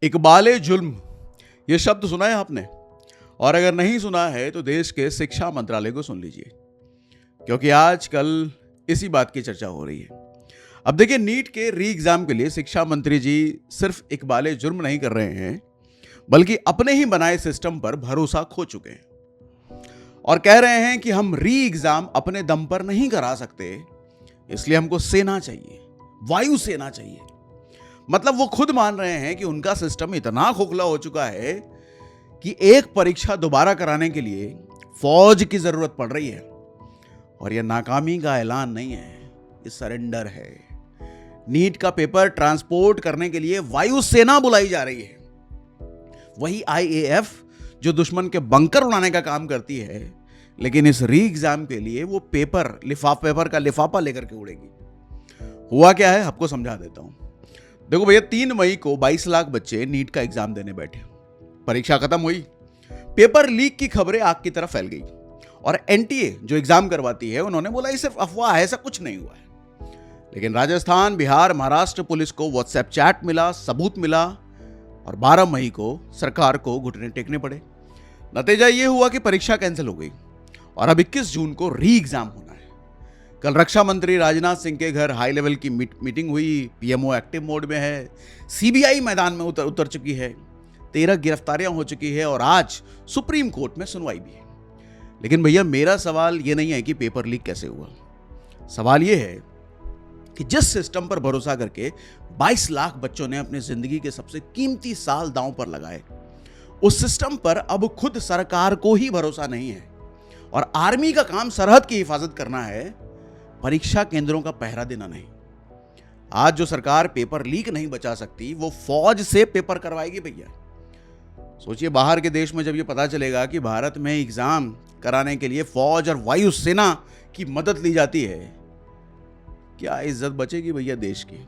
इकबाले जुल्म, ये शब्द सुना है आपने? और अगर नहीं सुना है तो देश के शिक्षा मंत्रालय को सुन लीजिए, क्योंकि आजकल इसी बात की चर्चा हो रही है। अब देखिए, नीट के री एग्जाम के लिए शिक्षा मंत्री जी सिर्फ इकबाले जुर्म नहीं कर रहे हैं, बल्कि अपने ही बनाए सिस्टम पर भरोसा खो चुके हैं और कह रहे हैं कि हम री एग्जाम अपने दम पर नहीं करा सकते, इसलिए हमको सेना चाहिए, वायु सेना चाहिए। मतलब वो खुद मान रहे हैं कि उनका सिस्टम इतना खोखला हो चुका है कि एक परीक्षा दोबारा कराने के लिए फौज की जरूरत पड़ रही है। और यह नाकामी का ऐलान नहीं है, ये सरेंडर है। नीट का पेपर ट्रांसपोर्ट करने के लिए वायुसेना बुलाई जा रही है, वही आईएएफ जो दुश्मन के बंकर उड़ाने का काम करती है, लेकिन इस री एग्जाम के लिए वो पेपर का लिफाफा लेकर के उड़ेगी। हुआ क्या है आपको समझा देता हूं। देखो भैया, 3 मई को 22 लाख बच्चे नीट का एग्जाम देने बैठे। परीक्षा खत्म हुई, पेपर लीक की खबरें आग की तरह फैल गई और एनटीए जो एग्जाम करवाती है, उन्होंने बोला ये सिर्फ अफवाह है, ऐसा कुछ नहीं हुआ है। लेकिन राजस्थान, बिहार, महाराष्ट्र पुलिस को व्हाट्सएप चैट मिला, सबूत मिला और 12 मई को सरकार को घुटने टेकने पड़े। नतीजा ये हुआ कि परीक्षा कैंसिल हो गई और अब 21 जून को री एग्जाम होना है। कल रक्षा मंत्री राजनाथ सिंह के घर हाई लेवल की मीटिंग हुई। पीएमओ एक्टिव मोड में है, सीबीआई मैदान में उतर चुकी है, 13 गिरफ्तारियां हो चुकी है और आज सुप्रीम कोर्ट में सुनवाई भी है। लेकिन भैया, मेरा सवाल ये नहीं है कि पेपर लीक कैसे हुआ। सवाल ये है कि जिस सिस्टम पर भरोसा करके 22 लाख बच्चों ने अपनी जिंदगी के सबसे कीमती साल दांव पर लगाए, उस सिस्टम पर अब खुद सरकार को ही भरोसा नहीं है और आर्मी का काम सरहद की हिफाजत करना है, परीक्षा केंद्रों का पहरा देना नहीं। आज जो सरकार पेपर लीक नहीं बचा सकती, वो फौज से पेपर करवाएगी भैया। सोचिए, बाहर के देश में जब ये पता चलेगा कि भारत में एग्जाम कराने के लिए फौज और वायु सेना की मदद ली जाती है, क्या इज्जत बचेगी भैया देश की।